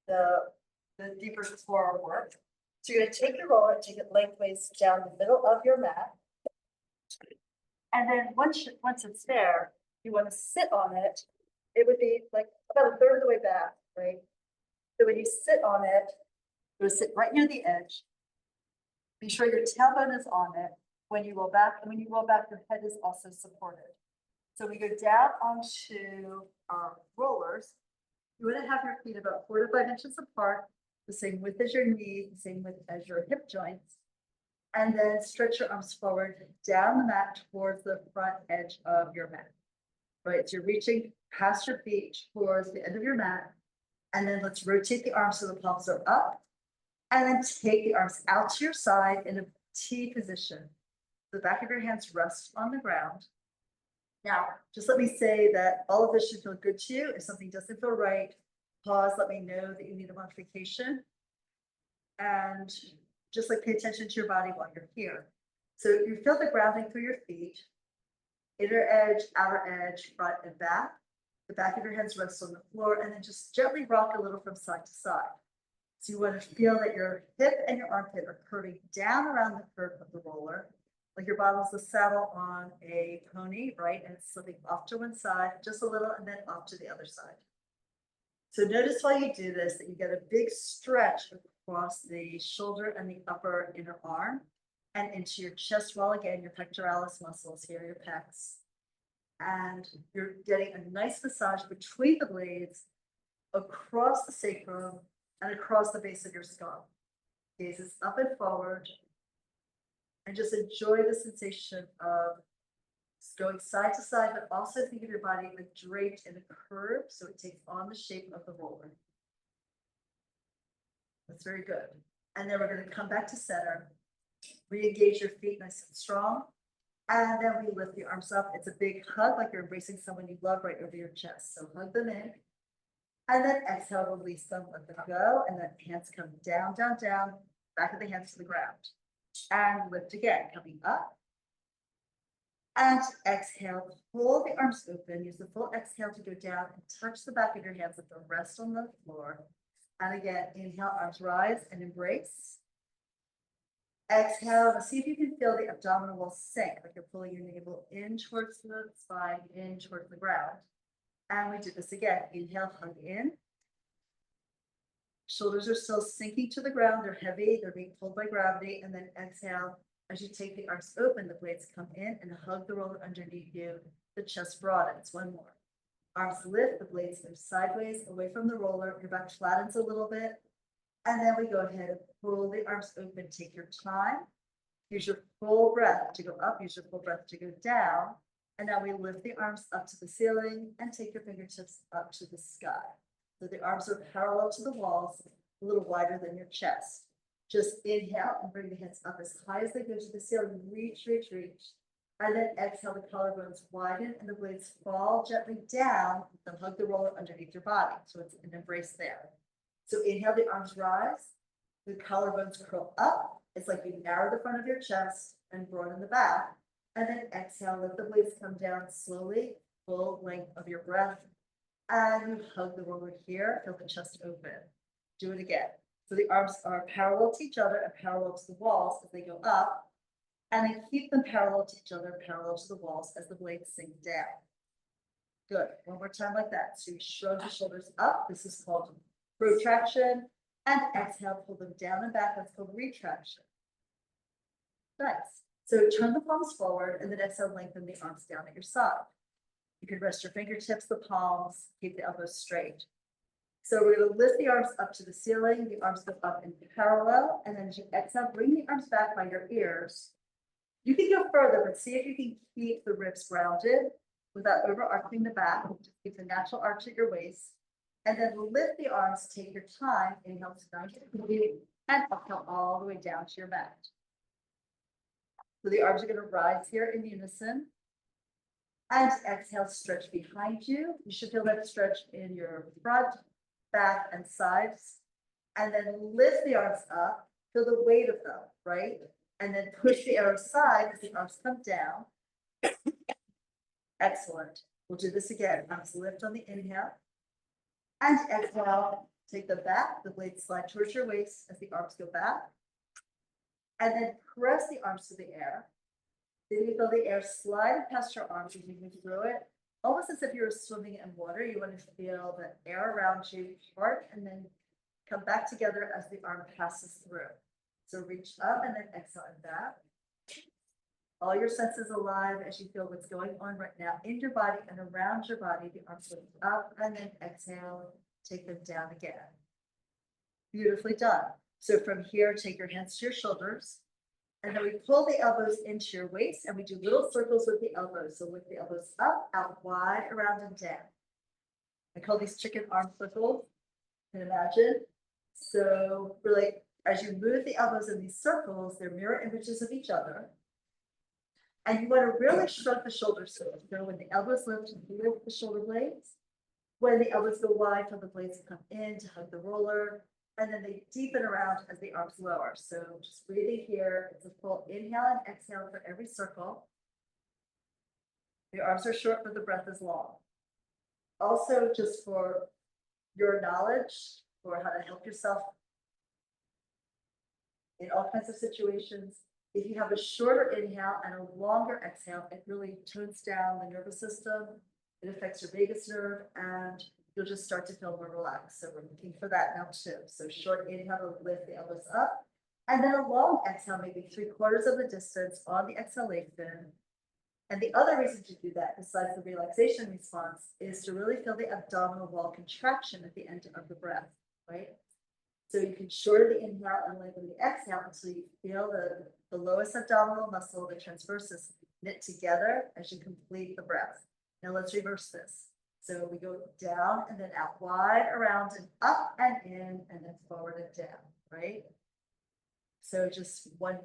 the deeper core work. So you're gonna take your roller, take it lengthways down the middle of your mat. And then once it's there, you wanna sit on it. It would be like about a third of the way back, right? So when you sit on it, you're gonna sit right near the edge. Be sure your tailbone is on it when you roll back, and when you roll back, your head is also supported. So we go down onto our rollers. You want to have your feet about 4 to 5 inches apart, the same width as your knee, the same width as your hip joints. And then stretch your arms forward down the mat towards the front edge of your mat. Right, so you're reaching past your feet towards the end of your mat. And then let's rotate the arms so the palms are up. And then take the arms out to your side in a T position. The back of your hands rest on the ground. Now, just let me say that all of this should feel good to you. If something doesn't feel right, pause, let me know that you need a modification. And just like pay attention to your body while you're here. So you feel the grounding through your feet, inner edge, outer edge, front and back. The back of your hands rest on the floor, and then just gently rock a little from side to side. So you want to feel that your hip and your armpit are curving down around the curve of the roller, like your bottle's the saddle on a pony, right? And it's slipping off to one side, just a little, and then off to the other side. So notice while you do this, that you get a big stretch across the shoulder and the upper inner arm and into your chest wall again, your pectoralis muscles here, your pecs. And you're getting a nice massage between the blades, across the sacrum, and across the base of your skull. Gazes up and forward. And just enjoy the sensation of going side to side, but also think of your body like draped in a curve, so it takes on the shape of the roller. That's very good. And then we're going to come back to center, re-engage your feet nice and strong, and then we lift the arms up. It's a big hug, like you're embracing someone you love right over your chest. So hug them in, and then exhale, release them, let them go, and then hands come down, down, down, back of the hands to the ground. And lift again, coming up. And exhale, pull the arms open, use the full exhale to go down and touch the back of your hands, let them rest on the floor. And again, inhale, arms rise and embrace. Exhale, see if you can feel the abdominal wall sink, like you're pulling your navel in towards the spine, in towards the ground. And we do this again, inhale, hug in. Shoulders are still sinking to the ground, they're heavy, they're being pulled by gravity, and then exhale. As you take the arms open, the blades come in and hug the roller underneath you, the chest broadens, one more. Arms lift, the blades move sideways, away from the roller, your back flattens a little bit, and then we go ahead and pull the arms open, take your time. Use your full breath to go up, use your full breath to go down, and now we lift the arms up to the ceiling and take your fingertips up to the sky. So the arms are parallel to the walls, a little wider than your chest. Just inhale and bring the hands up as high as they go to the ceiling. Reach, reach, reach. And then exhale, the collarbones widen and the blades fall gently down. Then hug the roller underneath your body. So it's an embrace there. So inhale, the arms rise. The collarbones curl up. It's like you narrow the front of your chest and broaden the back. And then exhale, let the blades come down slowly, full length of your breath. And you hug the roller here, feel the chest open. Do it again. So the arms are parallel to each other and parallel to the walls as they go up. And then keep them parallel to each other, parallel to the walls as the blades sink down. Good. One more time like that. So you shrug the shoulders up. This is called protraction. And exhale, pull them down and back. That's called retraction. Nice. So turn the palms forward and then exhale, lengthen the arms down at your side. You can rest your fingertips, the palms, keep the elbows straight. So we're going to lift the arms up to the ceiling. The arms go up in parallel. And then as you exhale, bring the arms back by your ears. You can go further, but see if you can keep the ribs grounded without overarching the back. Just keep the natural arch at your waist. And then lift the arms, take your time. Inhale to 90 degrees and exhale all the way down to your mat. So the arms are going to rise here in unison. And exhale, stretch behind you. You should feel that stretch in your front, back, and sides. And then lift the arms up, feel the weight of them, right? And then push the arms aside as the arms come down. Excellent. We'll do this again. Arms lift on the inhale. And exhale, Take them back, the blades slide towards your waist as the arms go back. And then press the arms to the air. Then you feel the air slide past your arms as you move through it. Almost as if you were swimming in water. You want to feel the air around you part and then come back together as the arm passes through. So reach up and then exhale and back. All your senses alive as you feel what's going on right now in your body and around your body. The arms lift up and then exhale, take them down again. Beautifully done. So from here, take your hands to your shoulders. And then we pull the elbows into your waist and we do little circles with the elbows. So lift the elbows up, out wide, around and down. I call these chicken arm circles. You can imagine. So really, as you move the elbows in these circles, they're mirror images of each other. And you want to really shrug the shoulders. So when the elbows lift the shoulder blades. When the elbows go wide, feel the blades come in to hug the roller. And then they deepen around as the arms lower. So just breathing here. It's a full inhale and exhale for every circle. The arms are short, but the breath is long. Also, just for your knowledge, for how to help yourself in all kinds of situations, if you have a shorter inhale and a longer exhale, it really tones down the nervous system. It affects your vagus nerve and you'll just start to feel more relaxed. So we're looking for that now too. So short inhale to lift the elbows up. And then a long exhale, maybe 3/4 of the distance on the exhalation. And the other reason to do that, besides the relaxation response, is to really feel the abdominal wall contraction at the end of the breath, right? So you can shorten the inhale and lengthen the exhale until you feel the lowest abdominal muscle, the transversus, knit together as you complete the breath. Now let's reverse this. So we go down and then out wide, around and up and in, and then forward and down, right? So just one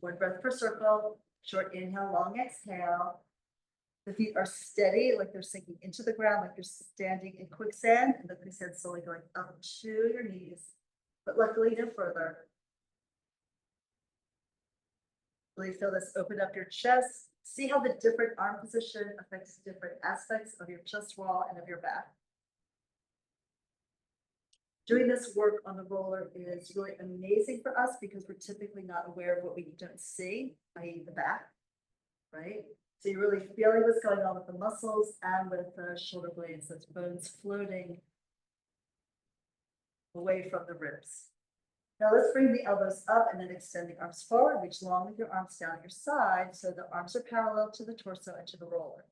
breath per circle, short inhale, long exhale. The feet are steady, like they're sinking into the ground, like you're standing in quicksand, and the quicksand slowly going up to your knees, but luckily no further. Really feel this open up your chest. See how the different arm position affects different aspects of your chest wall and of your back. Doing this work on the roller is really amazing for us because we're typically not aware of what we don't see, i.e. the back, right? So you're really feeling what's going on with the muscles and with the shoulder blades, those bones floating away from the ribs. Now let's bring the elbows up and then extend the arms forward, reach long with your arms down at your side so the arms are parallel to the torso and to the roller.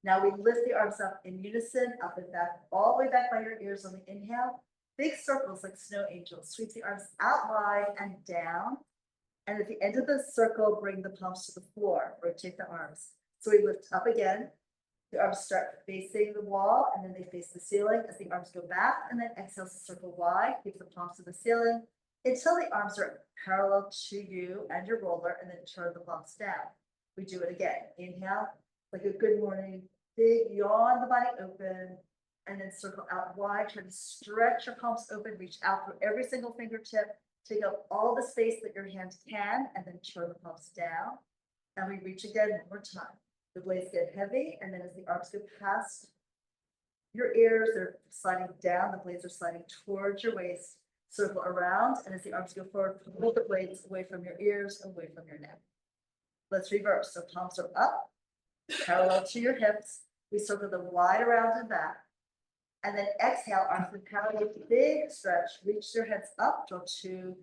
Now we lift the arms up in unison, up and back, all the way back by your ears on the inhale. Big circles like snow angels. Sweep the arms out wide and down. And at the end of the circle, bring the palms to the floor. Rotate the arms. So we lift up again. The arms start facing the wall and then they face the ceiling as the arms go back and then exhale to circle wide. Keep the palms to the ceiling until the arms are parallel to you and your roller and then turn the palms down. We do it again. Inhale, like a good morning, big yawn the body open and then circle out wide. Try to stretch your palms open, reach out through every single fingertip. Take up all the space that your hand can and then turn the palms down. And we reach again one more time. The blades get heavy and then as the arms go past your ears, they're sliding down. The blades are sliding towards your waist. Circle around and as the arms go forward, pull the blades away from your ears, away from your neck. Let's reverse. So palms are up, parallel to your hips. We circle them wide around and back. And then exhale, arms in parallel, big stretch, reach your heads up, draw two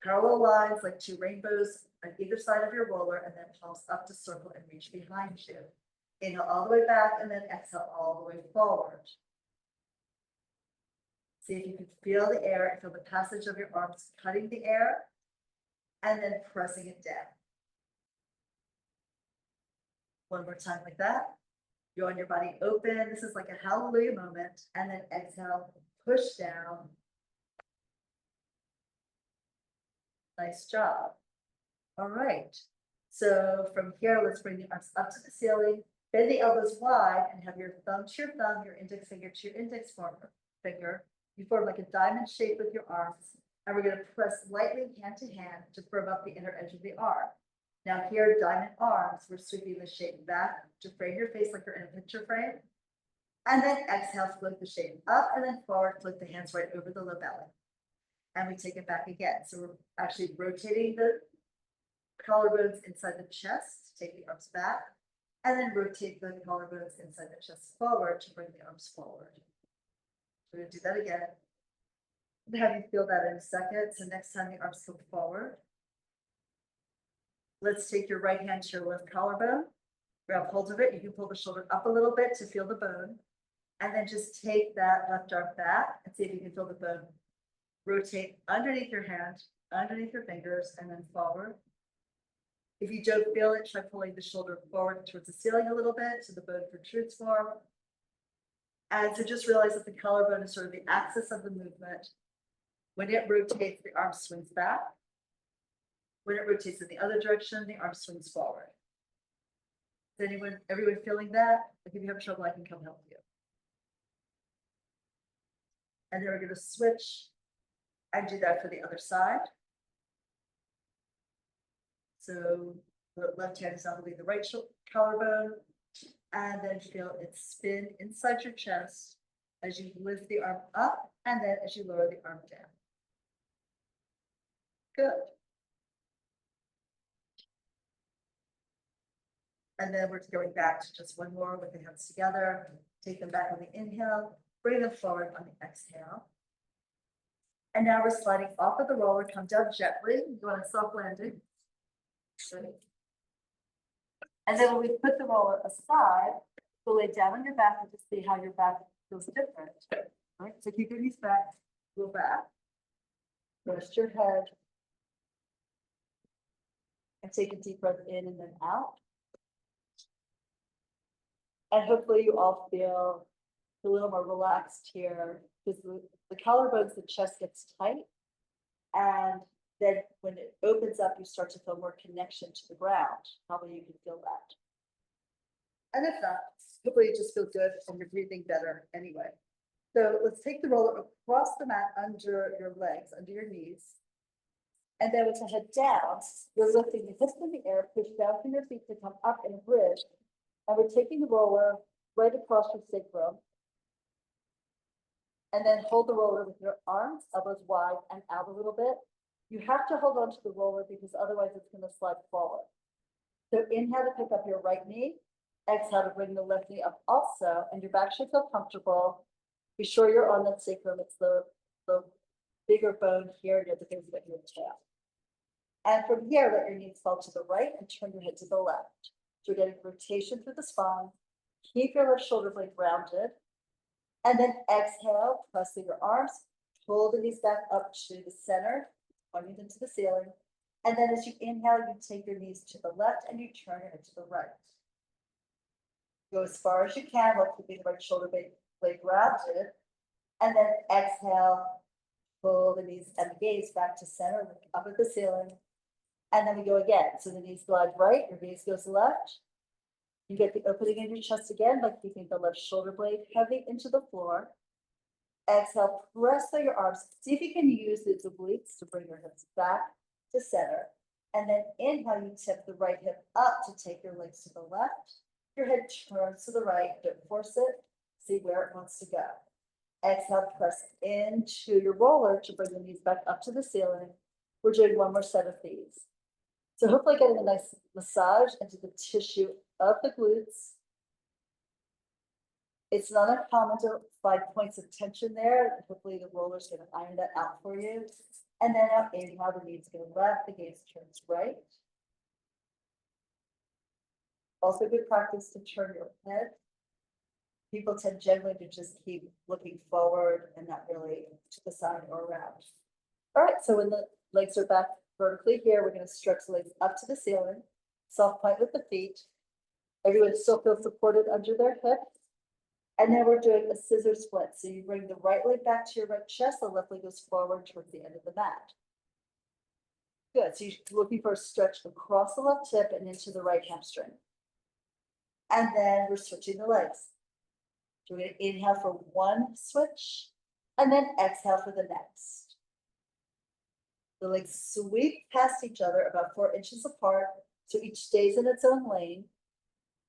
parallel lines like two rainbows on either side of your roller, and then palms up to circle and reach behind you. Inhale all the way back, and then exhale all the way forward. See if you can feel the air and feel the passage of your arms cutting the air, and then pressing it down. One more time like that. You want your body open. This is like a hallelujah moment. And then exhale, push down. Nice job. All right. So from here, let's bring the arms up to the ceiling. Bend the elbows wide and have your thumb to your thumb, your index finger to your index finger. You form like a diamond shape with your arms. And we're going to press lightly hand to hand to firm up the inner edge of the arm. Now here, diamond arms, we're sweeping the shape back to frame your face like you're in a picture frame. And then exhale, float the shape up and then forward, float the hands right over the low belly. And we take it back again. So we're actually rotating the collarbones inside the chest, take the arms back, and then rotate the collarbones inside the chest forward to bring the arms forward. We're gonna do that again. And have you feel that in a second. So next time the arms go forward. Let's take your right hand to your left collarbone, grab hold of it. You can pull the shoulder up a little bit to feel the bone. And then just take that left arm back and see if you can feel the bone. Rotate underneath your hand, underneath your fingers, and then forward. If you don't feel it, try pulling the shoulder forward towards the ceiling a little bit so the bone protrudes forward. And so just realize that the collarbone is sort of the axis of the movement. When it rotates, the arm swings back. When it rotates in the other direction, the arm swings forward. Is everyone feeling that? If you have trouble, I can come help you. And then we're going to switch and do that for the other side. So the left hand is underneath the right collarbone, and then feel it spin inside your chest as you lift the arm up and then as you lower the arm down. Good. And then we're going back to just one more with the hands together. Take them back on the inhale, bring them forward on the exhale. And now we're sliding off of the roller, come down gently, go on a soft landing. And then when we put the roller aside, we'll lay down on your back and just see how your back feels different. All right, so keep your knees back, go back. Rest your head. And take a deep breath in and then out. And hopefully you all feel a little more relaxed here because the collarbones, the chest gets tight. And then when it opens up, you start to feel more connection to the ground. Probably you can feel that. And if not, hopefully you just feel good and you're breathing better anyway. So let's take the roller across the mat under your legs, under your knees. And then with the head down, you're lifting the hips in the air, push down through your feet to come up in a bridge. And we're taking the roller right across your sacrum. And then hold the roller with your arms, elbows wide and out a little bit. You have to hold on to the roller because otherwise it's going to slide forward. So inhale to pick up your right knee. Exhale to bring the left knee up also. And your back should feel comfortable. Be sure you're on that sacrum. It's the bigger bone here near the base of your tail. And from here, let your knees fall to the right and turn your head to the left. So we're getting rotation through the spine. Keep your left shoulder blade rounded. And then exhale, press through your arms, pull the knees back up to the center, pointing them to the ceiling. And then as you inhale, you take your knees to the left and you turn your head to the right. Go as far as you can while keeping the right shoulder blade rounded. And then exhale, pull the knees and the gaze back to center, look up at the ceiling. And then we go again. So the knees glide right, your gaze goes left. You get the opening in your chest again by keeping the left shoulder blade heavy into the floor. Exhale, press through your arms. See if you can use the obliques to bring your hips back to center. And then inhale, you tip the right hip up to take your legs to the left. Your head turns to the right, don't force it. See where it wants to go. Exhale, press into your roller to bring the knees back up to the ceiling. We're doing one more set of these. So hopefully getting a nice massage into the tissue of the glutes. It's not uncommon to find points of tension there. Hopefully the roller's going to iron that out for you. And then now inhale, the knees go left, the gaze turns right. Also good practice to turn your head. People tend generally to just keep looking forward and not really to the side or around. All right, so when the legs are back vertically here, we're going to stretch the legs up to the ceiling, soft point with the feet. Everyone still feels supported under their hips. And then we're doing a scissor split. So you bring the right leg back to your right chest, the left leg goes forward towards the end of the mat. Good, so you're looking for a stretch across the left hip and into the right hamstring. And then we're switching the legs. So we're going to inhale for one switch, and then exhale for the next. The legs sweep past each other about 4 inches apart, so each stays in its own lane.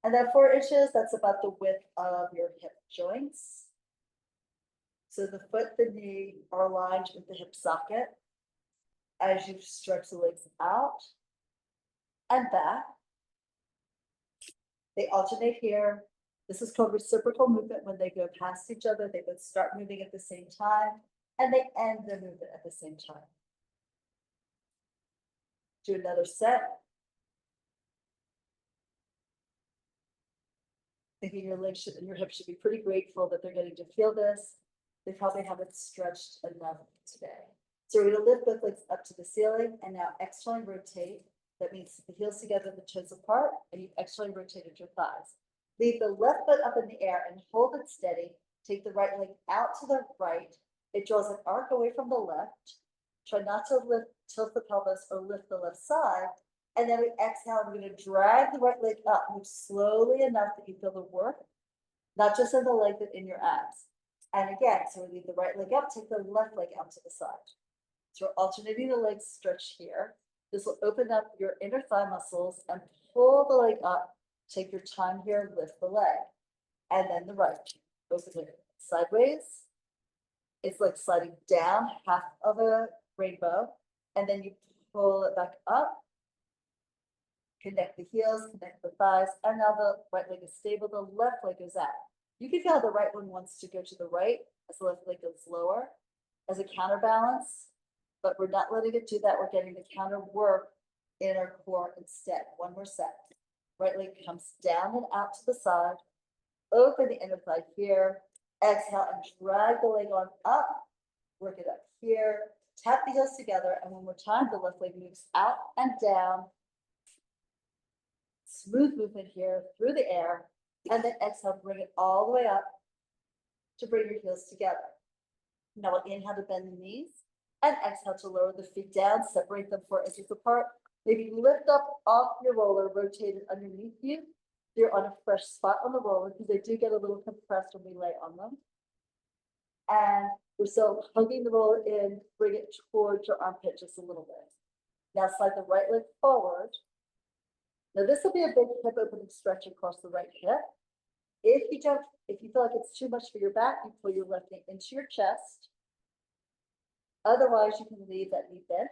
And then 4 inches, that's about the width of your hip joints. So the foot, the knee are aligned with the hip socket as you stretch the legs out and back. They alternate here. This is called reciprocal movement. When they go past each other, they both start moving at the same time and they end the movement at the same time. Do another set. Thinking your legs and your hips should be pretty grateful that they're getting to feel this. They probably haven't stretched enough today. So we're gonna lift both legs up to the ceiling and now externally rotate. That means the heels together, the toes apart, and you externally rotated your thighs. Leave the left foot up in the air and hold it steady. Take the right leg out to the right. It draws an arc away from the left. Try not to tilt the pelvis or lift the left side. And then we exhale, we're gonna drag the right leg up, move slowly enough that you feel the work, not just in the leg, but in your abs. And again, so we leave the right leg up, take the left leg out to the side. So we're alternating the legs stretch here. This will open up your inner thigh muscles and pull the leg up. Take your time here, lift the leg. And then the right, open it sideways. It's like sliding down half of a rainbow. And then you pull it back up. Connect the heels, connect the thighs, and now the right leg is stable, the left leg goes out. You can feel how the right one wants to go to the right as the left leg goes lower as a counterbalance, but we're not letting it do that. We're getting the counter work in our core instead. One more set. Right leg comes down and out to the side. Open the inner thigh here. Exhale and drag the leg on up. Work it up here. Tap the heels together, and one more time, the left leg moves out and down. Smooth movement here through the air, and then exhale, bring it all the way up to bring your heels together. Now we'll inhale to bend the knees and exhale to lower the feet down, separate them 4 inches apart. Maybe lift up off your roller, rotate it underneath you. You're on a fresh spot on the roller because they do get a little compressed when we lay on them. And we're still hugging the roller in, bring it towards your armpit just a little bit. Now slide the right leg forward. Now this will be a big hip opening stretch across the right hip. If you feel like it's too much for your back, you pull your left knee into your chest. Otherwise, you can leave that knee bent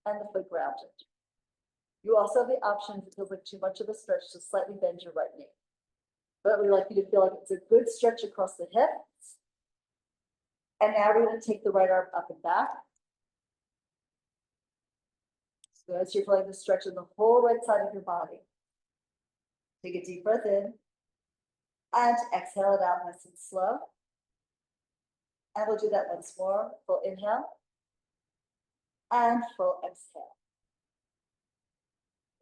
and the foot grounded. You also have the option, if it feels like too much of a stretch, to slightly bend your right knee. But we like you to feel like it's a good stretch across the hips. And now we're going to take the right arm up and back. So as you're feeling the stretch in the whole right side of your body. Take a deep breath in. And exhale it out nice and slow. And we'll do that once more. Full inhale. And full exhale.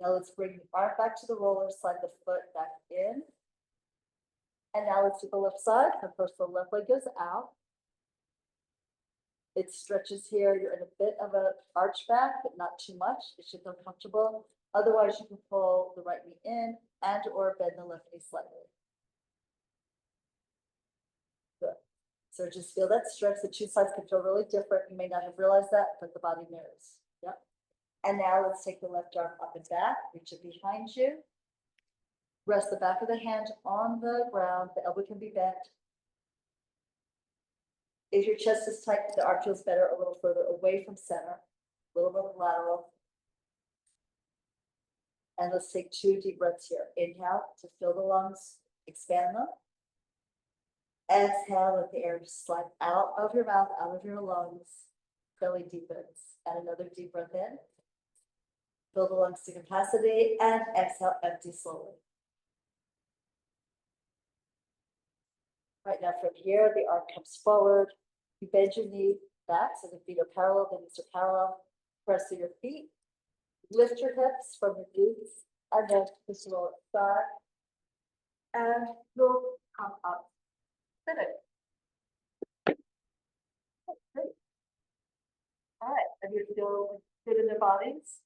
Now let's bring the arm back to the roller, slide the foot back in. And now let's do the left side. And first the left leg goes out. It stretches here. You're in a bit of an arch back, but not too much. It should feel comfortable. Otherwise, you can pull the right knee in and or bend the left knee slightly. Good. So just feel that stretch. The two sides can feel really different. You may not have realized that, but the body knows. Yep. And now let's take the left arm up and back. Reach it behind you. Rest the back of the hand on the ground. The elbow can be bent. If your chest is tight, the arm feels better a little further away from center, a little more lateral. And let's take 2 deep breaths here. Inhale to fill the lungs, expand them. Exhale, let the air slide out of your mouth, out of your lungs. Belly deepens. And another deep breath in. Fill the lungs to capacity and exhale, empty slowly. Right now from here, the arm comes forward. You bend your knee back so the feet are parallel, the knees are parallel. Press through your feet. Lift your hips from your knees and then push the roll back. And you'll come up. Finish. Okay. All right. And you feel good in their bodies?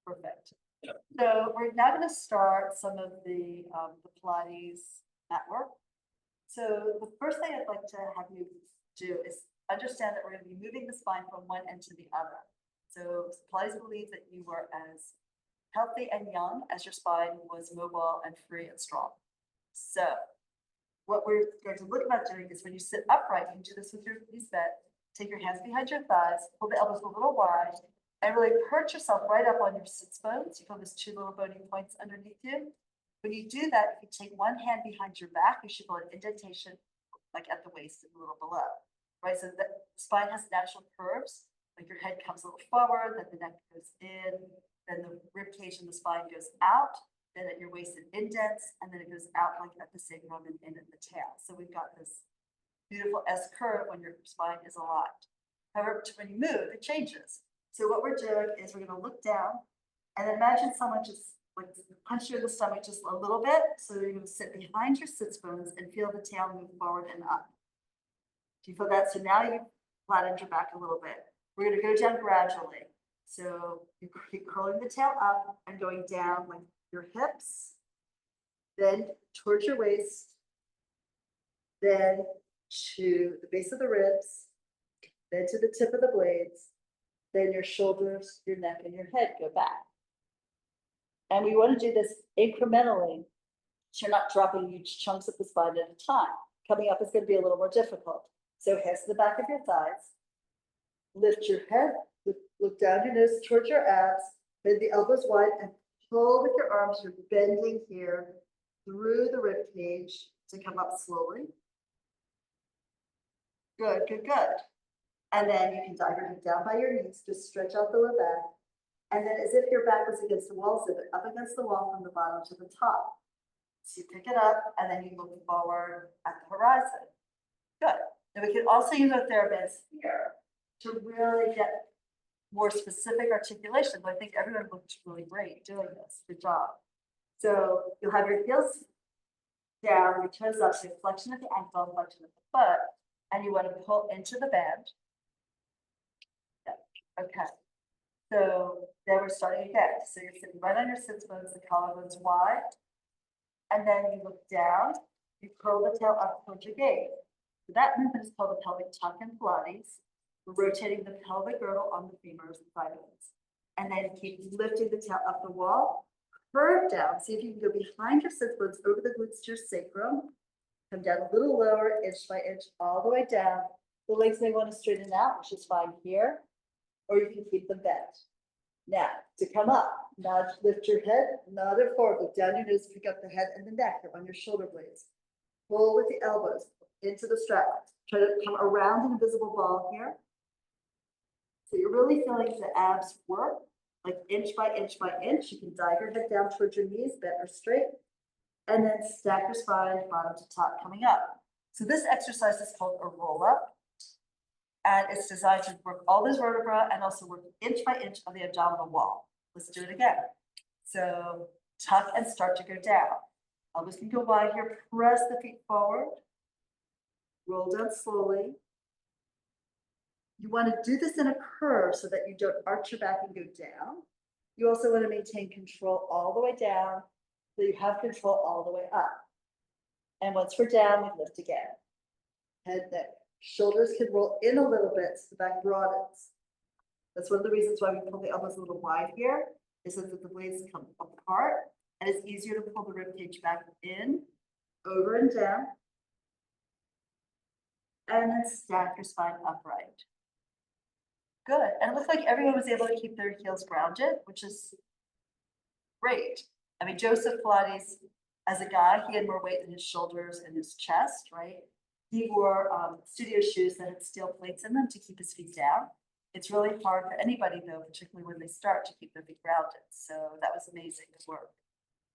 Perfect. So we're now going to start some of the Pilates mat work. So the first thing I'd like to have you do is understand that we're going to be moving the spine from one end to the other. So Pilates believes that you are as healthy and young as your spine was mobile and free and strong. So what we're going to look about doing is when you sit upright, you can do this with your knees bent, take your hands behind your thighs, pull the elbows a little wide, and really perch yourself right up on your sits bones. You feel those two little bony points underneath you. When you do that, if you take one hand behind your back, you should feel an indentation like at the waist and a little below, right? So the spine has natural curves, like your head comes a little forward, then the neck goes in, then the rib cage and the spine goes out, then at your waist it indents, and then it goes out like at the sacrum and in at the tail. So we've got this beautiful S curve when your spine is aligned. However, when you move, it changes. So what we're doing is we're going to look down and then imagine someone just like punch you in the stomach just a little bit. So you're going to sit behind your sits bones and feel the tail move forward and up. Do you feel that? So now you flattened your back a little bit. We're going to go down gradually. So you keep curling the tail up and going down like your hips, then towards your waist, then to the base of the ribs, then to the tip of the blades, then your shoulders, your neck, and your head go back. And we want to do this incrementally, so you're not dropping huge chunks of the spine at a time. Coming up is going to be a little more difficult. So hands to the back of your thighs, lift your head, look down your nose towards your abs, bend the elbows wide, and pull with your arms. You're bending here through the rib cage to come up slowly. Good, good, good. And then you can dive your head down by your knees, just stretch out the low back. And then as if your back was against the wall, zip it up against the wall from the bottom to the top. So you pick it up and then you look forward at the horizon. Good. And we can also use our TheraBands here to really get more specific articulation. But I think everyone looked really great doing this. Good job. So you'll have your heels down, your toes up, so flexion of the ankle, flexion of the foot, and you want to pull into the band. Yeah. Okay. So then we're starting again. So you're sitting right on your sits bones, the collarbones wide, and then you look down, you curl the tail up towards your gaze. So that movement is called the pelvic tuck in Pilates. We're rotating the pelvic girdle on the femurs and thigh bones. And then keep lifting the tail up the wall, curve down. See if you can go behind your sits bones over the glutes to your sacrum. Come down a little lower, inch by inch, all the way down. The legs may want to straighten out, which is fine here, or you can keep them bent. Now, to come up, nod, lift your head, nod it forward, look down your nose, pick up the head and the neck on your shoulder blades. Pull with the elbows into the strap. Try to come around an invisible ball here. So you're really feeling the abs work, like inch by inch by inch. You can dive your head down towards your knees, bent or straight, and then stack your spine bottom to top coming up. So this exercise is called a roll up. And it's designed to work all those vertebrae and also work inch by inch on the abdominal wall. Let's do it again. So tuck and start to go down. Elbows can go wide here. Press the feet forward. Roll down slowly. You want to do this in a curve so that you don't arch your back and go down. You also want to maintain control all the way down so you have control all the way up. And once we're down, we lift again. Head, neck. Shoulders can roll in a little bit so the back broadens. That's one of the reasons why we pull the elbows a little wide here, is so that the blades come apart and it's easier to pull the rib cage back in, over and down. And then stack your spine upright. Good. And it looks like everyone was able to keep their heels grounded, which is great. I mean, Joseph Pilates, as a guy, he had more weight in his shoulders and his chest, right? He wore studio shoes that had steel plates in them to keep his feet down. It's really hard for anybody, though, particularly when they start, to keep their feet grounded. So that was amazing work.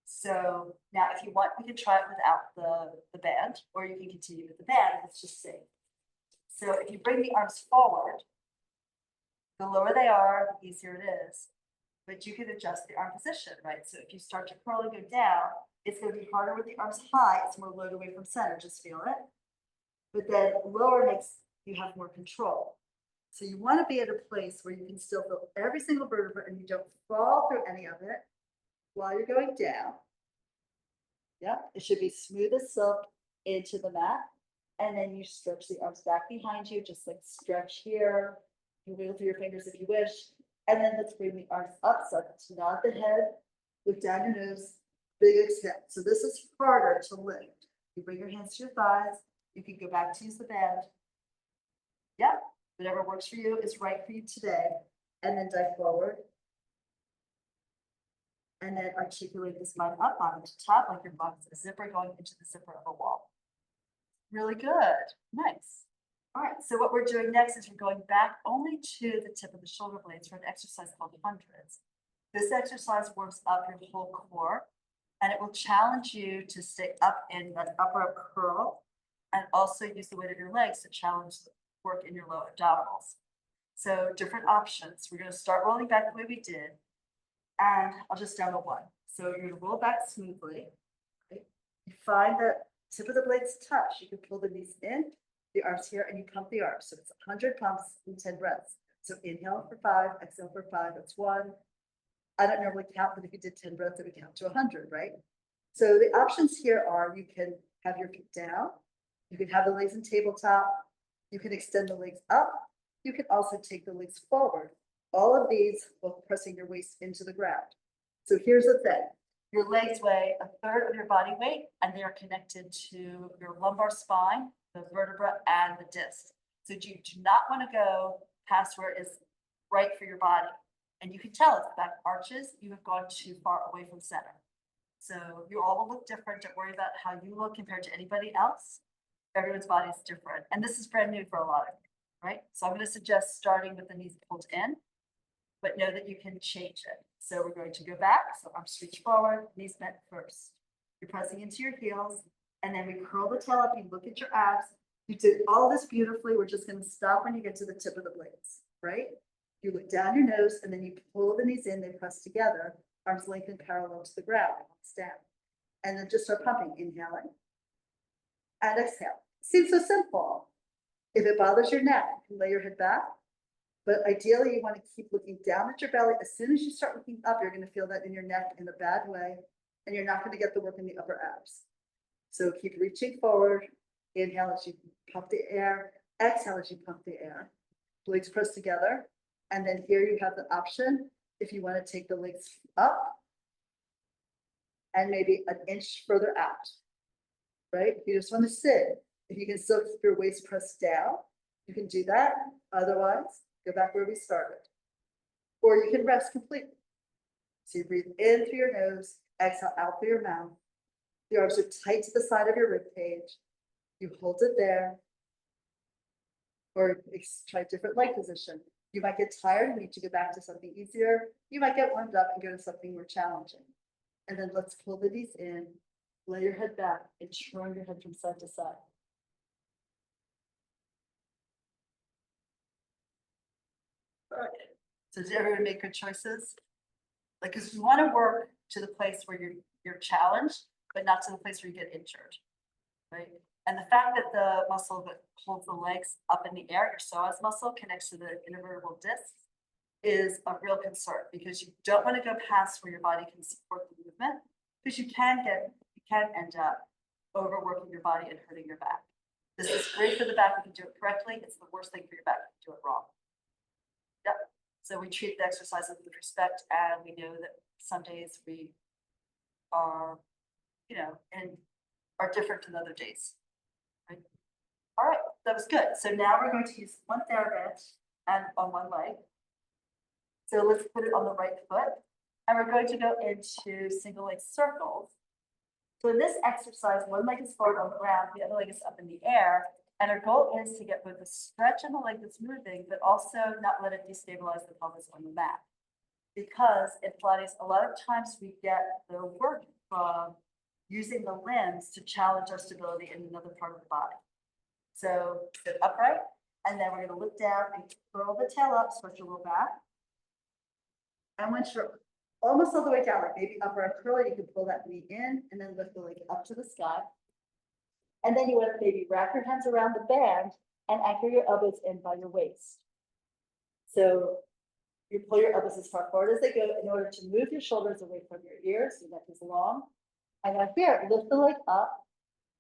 So now if you want, we can try it without the band, or you can continue with the band. Let's just see. So if you bring the arms forward, the lower they are, the easier it is. But you can adjust the arm position, right? So if you start to curl and go down, it's going to be harder with the arms high. It's more load away from center. Just feel it. But then lower makes you have more control. So you want to be at a place where you can still feel every single vertebra and you don't fall through any of it while you're going down. Yeah, it should be smooth as silk into the mat. And then you stretch the arms back behind you, just like stretch here. You wiggle through your fingers if you wish. And then let's bring the arms up, so to nod the head, look down your nose, big exhale. So this is harder to lift. You bring your hands to your thighs. You can go back to use the band. Yep, whatever works for you is right for you today. And then dive forward. And then articulate the spine up on the top like your box, a zipper going into the zipper of a wall. Really good. Nice. All right, so what we're doing next is we're going back only to the tip of the shoulder blades for an exercise called hundreds. This exercise works up your whole core, and it will challenge you to stay up in that upper curl and also use the weight of your legs to challenge the work in your lower abdominals. So different options. We're going to start rolling back the way we did, and I'll just demo one. So you're going to roll back smoothly. Okay? You find that tip of the blades touch. You can pull the knees in, the arms here, and you pump the arms. So it's 100 pumps in 10 breaths. So inhale for 5, exhale for 5. That's 1. I don't normally count, but if you did 10 breaths, it would count to 100, right? So the options here are you can have your feet down. You can have the legs in tabletop. You can extend the legs up. You can also take the legs forward. All of these while pressing your waist into the ground. So here's the thing. Your legs weigh 1/3 of your body weight, and they are connected to your lumbar spine, the vertebra, and the disc. So you do not want to go past where it is right for your body. And you can tell if the back arches, you have gone too far away from center. So you all will look different. Don't worry about how you look compared to anybody else. Everyone's body is different. And this is brand new for a lot of you, right? So I'm going to suggest starting with the knees pulled in, but know that you can change it. So we're going to go back. So arms reach forward, knees bent first. You're pressing into your heels, and then we curl the tail up. You look at your abs. You did all this beautifully. We're just going to stop when you get to the tip of the blades, right? You look down your nose, and then you pull the knees in. They press together. Arms lengthened parallel to the ground. Arms down. And then just start pumping. Inhaling and exhale. Seems so simple. If it bothers your neck, you can lay your head back. But ideally, you want to keep looking down at your belly. As soon as you start looking up, you're going to feel that in your neck in a bad way, and you're not going to get the work in the upper abs. So keep reaching forward. Inhale as you pump the air. Exhale as you pump the air. Legs press together. And then here you have the option if you want to take the legs up and maybe an inch further out, right? If you just want to sit, if you can still keep your waist pressed down, you can do that. Otherwise, go back where we started. Or you can rest completely. So you breathe in through your nose, exhale out through your mouth. The arms are tight to the side of your rib cage. You hold it there. Or try a different leg position. You might get tired and need to go back to something easier. You might get warmed up and go to something more challenging. And then let's pull the knees in, lay your head back, and turn your head from side to side. All right. So did everyone make good choices? Like, because you want to work to the place where you're challenged, but not to the place where you get injured, right? And the fact that the muscle that holds the legs up in the air, your psoas muscle, connects to the intervertebral disc, is a real concern because you don't want to go past where your body can support the movement, because you can end up overworking your body and hurting your back. This is great for the back if you do it correctly. It's the worst thing for your back if you do it wrong. Yep. So we treat the exercises with respect, and we know that some days we are, and are different than other days. Right? All right, that was good. So now we're going to use one TheraBand and on one leg. So let's put it on the right foot, and we're going to go into single leg circles. So in this exercise, one leg is forward on the ground, the other leg is up in the air. And our goal is to get both a stretch in the leg that's moving, but also not let it destabilize the pelvis on the mat. Because in Pilates, a lot of times we get the work from using the limbs to challenge our stability in another part of the body. So sit upright, and then we're going to look down and curl the tail up, stretch your low back. And once you're almost all the way down, like maybe upper and curly, you can pull that knee in and then lift the leg up to the sky. And then you want to maybe wrap your hands around the band and anchor your elbows in by your waist. So you pull your elbows as far forward as they go in order to move your shoulders away from your ears. Your neck is long. And now here, lift the leg up.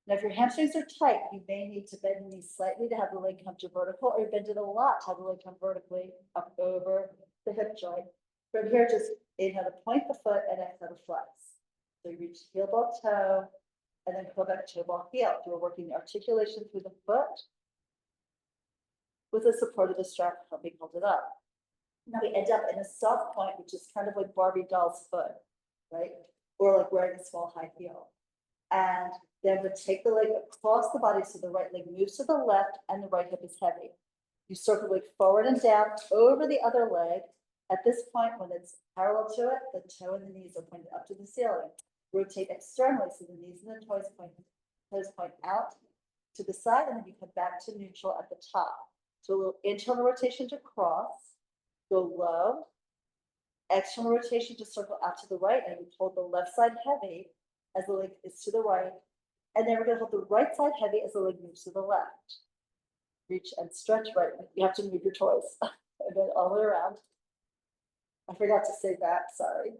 Now, if your hamstrings are tight, you may need to bend the knees slightly to have the leg come to vertical, or bend it a lot to have the leg come vertically up over the hip joint. From here, just inhale to point the foot and exhale to flex. So you reach heel ball toe, and then pull back toe ball heel. You're working the articulation through the foot with the support of the strap helping hold it up. Now we end up in a soft point, which is kind of like Barbie doll's foot, right? Or like wearing a small high heel. And then we take the leg across the body so the right leg moves to the left and the right hip is heavy. You circle the leg forward and down over the other leg. At this point, when it's parallel to it, the toe and the knees are pointed up to the ceiling. Rotate externally so the knees and the toes point out to the side, and then you come back to neutral at the top. So a little internal rotation to cross, go low, external rotation to circle out to the right, and we hold the left side heavy as the leg is to the right. And then we're going to hold the right side heavy as the leg moves to the left. Reach and stretch right. You have to move your toes and then all the way around. I forgot to say that, sorry.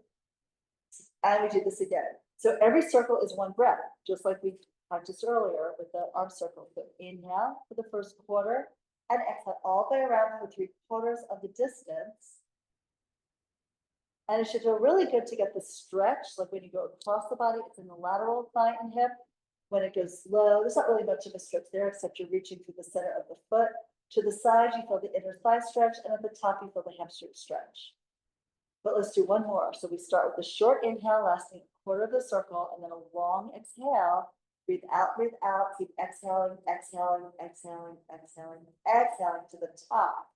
And we do this again. So every circle is one breath, just like we practiced earlier with the arm circle. So inhale for the first quarter and exhale all the way around for 3/4 of the distance. And it should feel really good to get the stretch, like when you go across the body, it's in the lateral thigh and hip. When it goes slow, there's not really much of a stretch there, except you're reaching through the center of the foot. To the side, you feel the inner thigh stretch, and at the top, you feel the hamstring stretch. But let's do one more. So we start with a short inhale, lasting a quarter of the circle, and then a long exhale. Breathe out, keep exhaling, exhaling, exhaling, exhaling, exhaling to the top.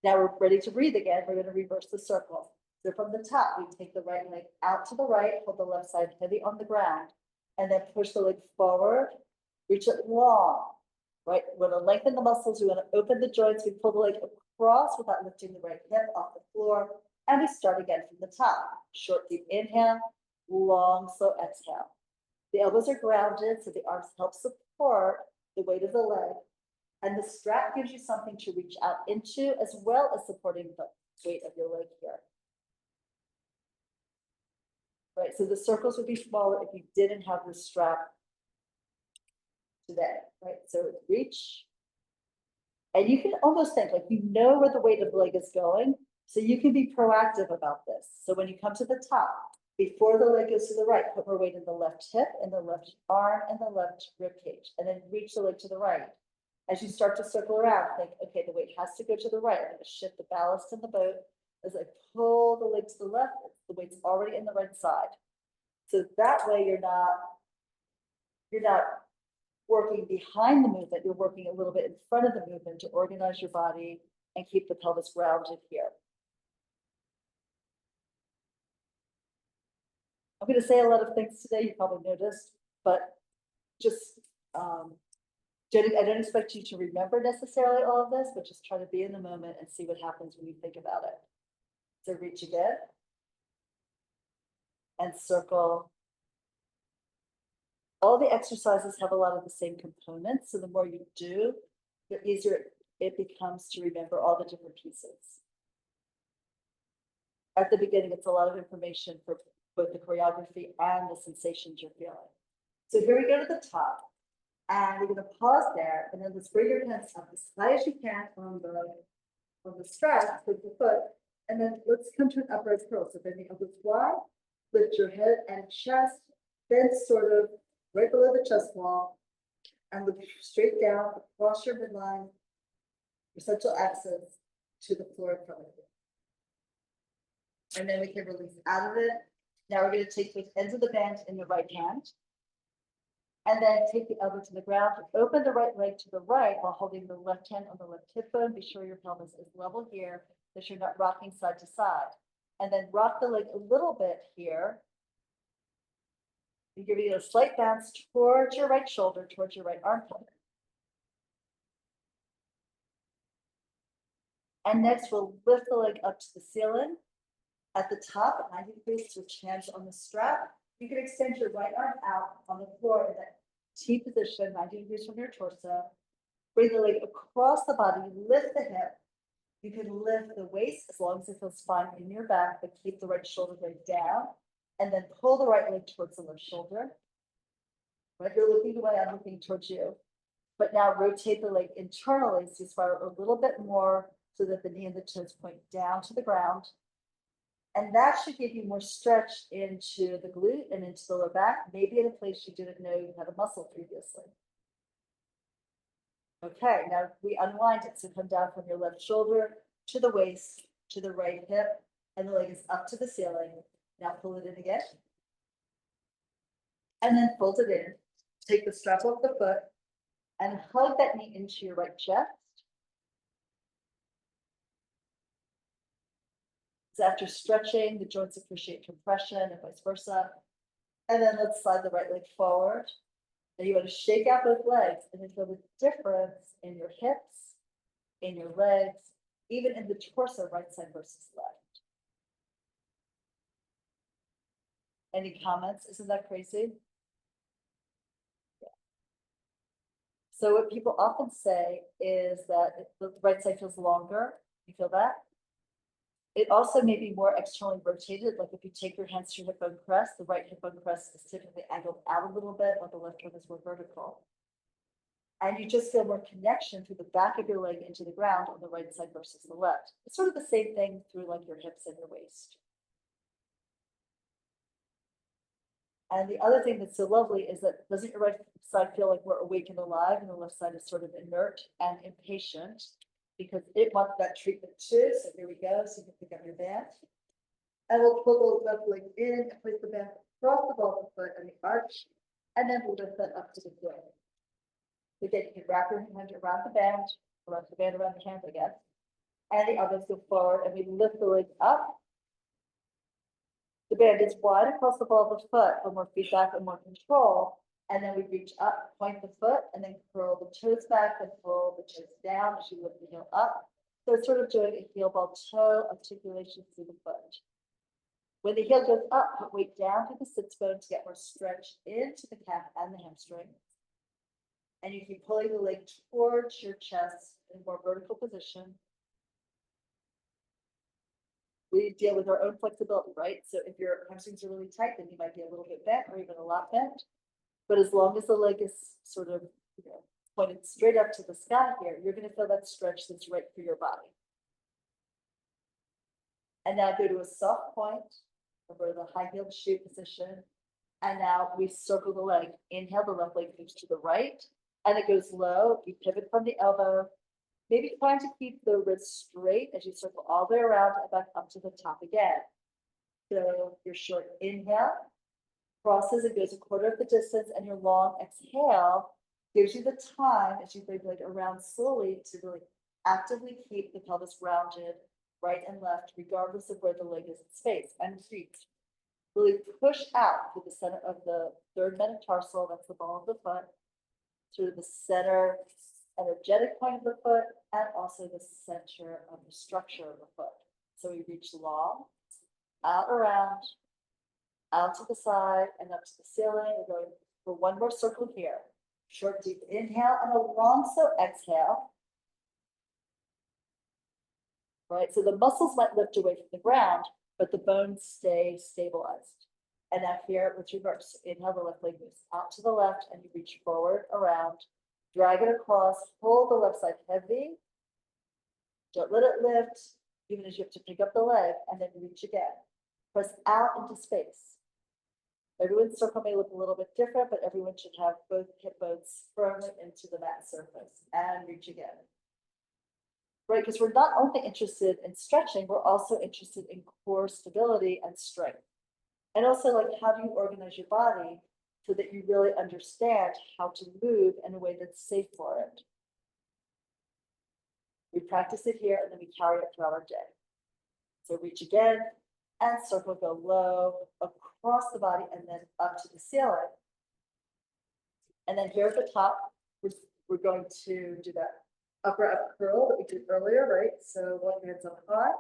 Now we're ready to breathe again. We're going to reverse the circle. So from the top, we take the right leg out to the right, hold the left side heavy on the ground, and then push the leg forward, reach it long, right? We're going to lengthen the muscles. We want to open the joints. We pull the leg across without lifting the right hip off the floor. And we start again from the top. Short, deep inhale, long, slow exhale. The elbows are grounded, so the arms help support the weight of the leg. And the strap gives you something to reach out into, as well as supporting the weight of your leg here. Right, so the circles would be smaller if you didn't have the strap today, right? So reach, and you can almost think like you know where the weight of the leg is going, so you can be proactive about this. So when you come to the top, before the leg goes to the right, put more weight in the left hip, and the left arm, and the left rib cage, and then reach the leg to the right. As you start to circle around, think, okay, the weight has to go to the right. I'm going to shift the ballast in the boat. As I pull the leg to the left, the weight's already in the right side. So that way you're not working behind the movement, you're working a little bit in front of the movement to organize your body and keep the pelvis grounded here. I'm going to say a lot of things today, you probably noticed, but just I don't expect you to remember necessarily all of this, but just try to be in the moment and see what happens when you think about it. So reach again and circle. All the exercises have a lot of the same components, so the more you do, the easier it becomes to remember all the different pieces. At the beginning, it's a lot of information for both the choreography and the sensations you're feeling. So here we go to the top, and we're going to pause there, and then let's bring your hands up as high as you can on the strap with the foot, and then let's come to an upright curl. So bend the elbows wide, lift your head and chest, bend sort of right below the chest wall, and look straight down across your midline, your central axis, to the floor in front of you. And then we can release out of it. Now we're going to take the ends of the band in your right hand, and then take the elbow to the ground. Open the right leg to the right while holding the left hand on the left hip bone. Be sure your pelvis is level here, that you're not rocking side to side. And then rock the leg a little bit here. You're giving it a slight bounce towards your right shoulder, towards your right armpit. And next, we'll lift the leg up to the ceiling. At the top, at 90 degrees, switch hands on the strap. You can extend your right arm out on the floor in that T position, 90 degrees from your torso. Bring the leg across the body, lift the hip. You can lift the waist as long as it feels fine in your back, but keep the right shoulder blade down. And then pull the right leg towards the left shoulder. Right, you're looking away, I'm looking towards you. But now rotate the leg internally, so you spiral a little bit more so that the knee and the toes point down to the ground. And that should give you more stretch into the glute and into the lower back, maybe in a place you didn't know you had a muscle previously. Okay, now we unwind it. So come down from your left shoulder to the waist, to the right hip, and the leg is up to the ceiling. Now pull it in again. And then fold it in. Take the strap off the foot and hug that knee into your right chest. So after stretching, the joints appreciate compression and vice versa. And then let's slide the right leg forward. Now you want to shake out both legs and then feel the difference in your hips, in your legs, even in the torso, right side versus left. Any comments? Isn't that crazy? Yeah. So what people often say is that the right side feels longer. You feel that? It also may be more externally rotated, like if you take your hands to your hip bone crest, the right hip bone crest is typically angled out a little bit, while the left one is more vertical. And you just feel more connection through the back of your leg into the ground on the right side versus the left. It's sort of the same thing through like your hips and your waist. And the other thing that's so lovely is that doesn't your right side feel like we're awake and alive, and the left side is sort of inert and impatient, because it wants that treatment too. So here we go. So you can pick up your band. And we'll pull the left leg in and place the band across the ball of the foot and the arch. And then we'll lift that up to the floor. Again, you can wrap your hand around the band, or wrap the band around the hand again. And the elbows go forward, and we lift the leg up. The band is wide across the ball of the foot for more feedback and more control. And then we reach up, point the foot, and then curl the toes back and pull the toes down as you lift the heel up. So it's sort of doing a heel ball toe articulation through the foot. When the heel goes up, put weight down to the sits bone to get more stretch into the calf and the hamstring. And you keep pulling the leg towards your chest in a more vertical position. We deal with our own flexibility, right? So if your hamstrings are really tight, then you might be a little bit bent or even a lot bent. But as long as the leg is sort of, pointed straight up to the sky here, you're going to feel that stretch that's right for your body. And now go to a soft point over the high heeled shoe position. And now we circle the leg. Inhale, the left leg moves to the right, and it goes low. You pivot from the elbow, maybe trying to keep the wrist straight as you circle all the way around and back up to the top again. So your short inhale crosses and goes a quarter of the distance, and your long exhale gives you the time as you bring the leg around slowly to really actively keep the pelvis rounded right and left, regardless of where the leg is in space. And feet really push out to the center of the third metatarsal, that's the ball of the foot, through the center energetic point of the foot, and also the center of the structure of the foot. So we reach long, out around, out to the side, and up to the ceiling. We're going for one more circle here. Short, deep inhale and a long, slow exhale. Right, so the muscles might lift away from the ground, but the bones stay stabilized. And now here, let's reverse. Inhale, the left leg moves out to the left, and you reach forward, around, drag it across, hold the left side heavy. Don't let it lift, even as you have to pick up the leg, and then reach again. Press out into space. Everyone's circle may look a little bit different, but everyone should have both hip bones firmly into the mat surface, and reach again. Right, because we're not only interested in stretching, we're also interested in core stability and strength. And also, like, how do you organize your body so that you really understand how to move in a way that's safe for it? We practice it here, and then we carry it throughout our day. So reach again, and circle, go low, across the body, and then up to the ceiling. And then here at the top, we're going to do that upper up curl that we did earlier, right? So one hand's up high,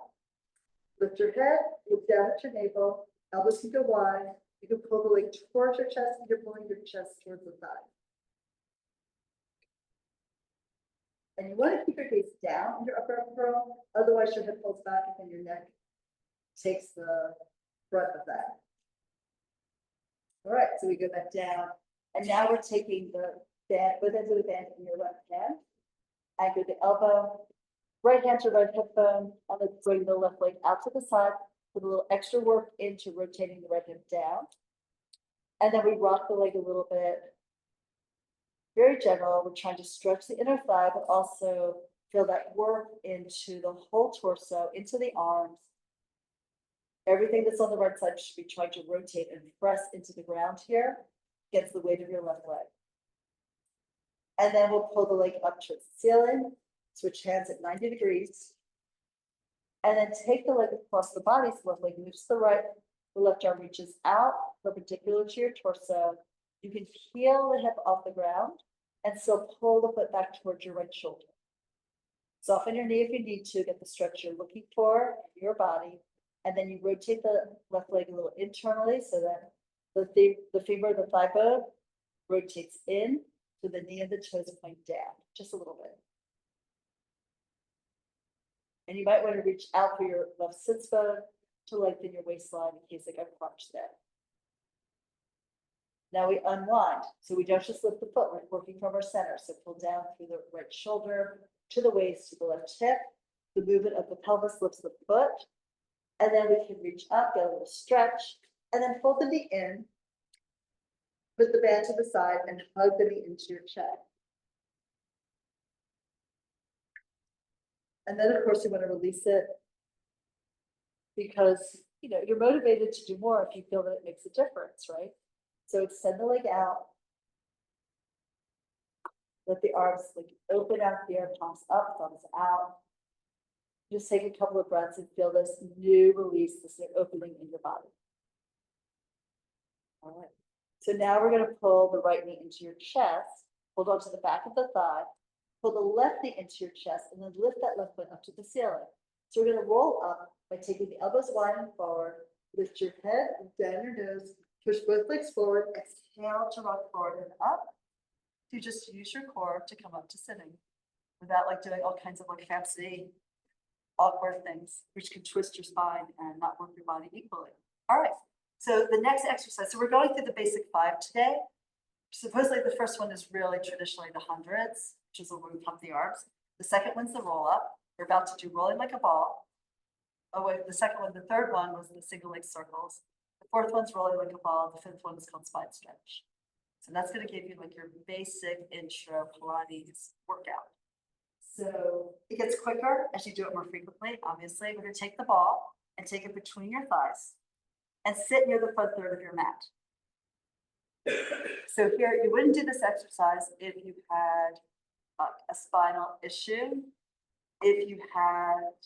lift your head, look down at your navel, elbows can go wide. You can pull the leg towards your chest, and you're pulling your chest towards the thigh. And you want to keep your gaze down in your upper up curl, otherwise your head pulls back and then your neck takes the brunt of that. All right, so we go back down, and now we're taking the band, both ends of the band in your left hand. Anchor the elbow, right hand to right hip bone, and then bring the left leg out to the side with a little extra work into rotating the right hip down. And then we rock the leg a little bit. Very general. We're trying to stretch the inner thigh, but also feel that work into the whole torso, into the arms. Everything that's on the right side should be trying to rotate and press into the ground here against the weight of your left leg. And then we'll pull the leg up towards the ceiling, switch hands at 90 degrees. And then take the leg across the body, so left leg moves to the right, the left arm reaches out, perpendicular to your torso. You can peel the hip off the ground and still pull the foot back towards your right shoulder. Soften your knee if you need to, get the stretch you're looking for in your body. And then you rotate the left leg a little internally so that the femur, the thigh bone, rotates in, so the knee and the toes point down, just a little bit. And you might want to reach out for your left sits bone to lengthen your waistline in case it got crunched there. Now we unwind. So we don't just lift the foot, we're working from our center. So pull down through the right shoulder to the waist, to the left hip. The movement of the pelvis lifts the foot. And then we can reach up, get a little stretch, and then fold the knee in, put the band to the side, and hug the knee into your chest. And then, of course, you want to release it because, you know, you're motivated to do more if you feel that it makes a difference, right? So extend the leg out. Let the arms like open out here, palms up, thumbs out. Just take a couple of breaths and feel this new release, this new opening in your body. All right. So now we're going to pull the right knee into your chest, hold on to the back of the thigh, pull the left knee into your chest, and then lift that left foot up to the ceiling. So we're going to roll up by taking the elbows wide and forward, lift your head and down your nose, push both legs forward, exhale to rock forward and up. You just use your core to come up to sitting without like doing all kinds of like fancy, awkward things, which can twist your spine and not work your body equally. All right. So the next exercise, so we're going through the basic 5 today. Supposedly the first one is really traditionally the hundreds, which is where we pump the arms. The second one's the roll up. We're about to do rolling like a ball. Oh wait, the third one was the single leg circles. The fourth one's rolling like a ball. The fifth one is called spine stretch. So that's going to give you like your basic intro Pilates workout. So it gets quicker as you do it more frequently. Obviously, we're going to take the ball and take it between your thighs and sit near the front third of your mat. So here, you wouldn't do this exercise if you had a spinal issue, if you had